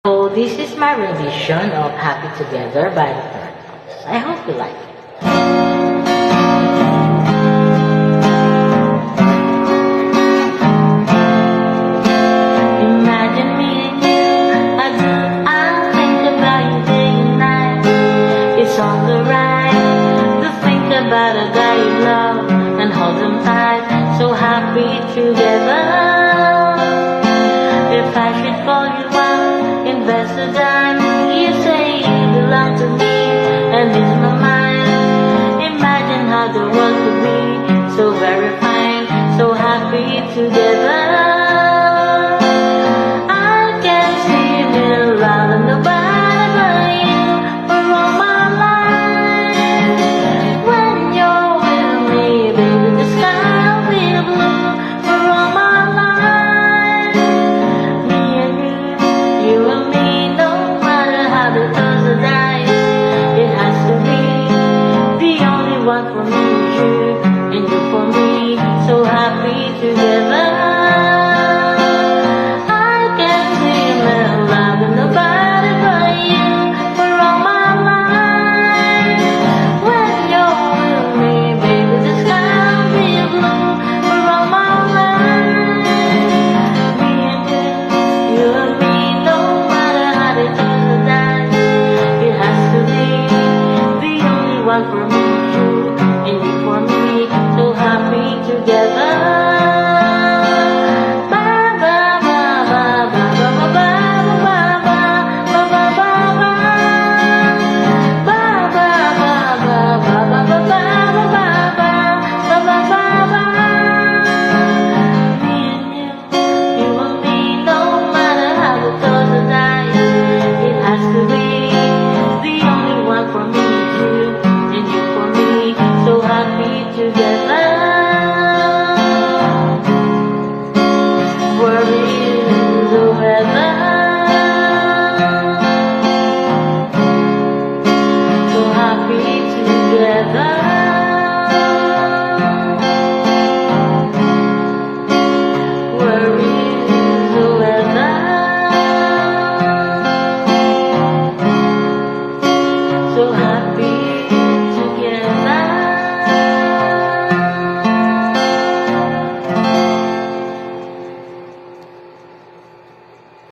So this is my rendition of Happy Together by the Turtles. I hope you like it. Imagine me and you, I think about you day and night. It's on the right to think about a guy you love and hold him tight, so happy together. If I should call you out, invest a dime, you say you belong to me, and it's my mind. Imagine how the world could be so very fine, so happy together. I can see me loving nobody but you for all my life. When you're with me, baby, the sky will be blue for all my life. Me and you and me, no matter how the stars are dying, it has to be the only one for me is you, and you for me, so happy together. I can't see me loving nobody but you for all my life. When you're with me, baby, the sky will be blue for all my life. Me and you and me, no matter how the stars are dying, it has to be the only one for me is you, and you for me, so happy together. So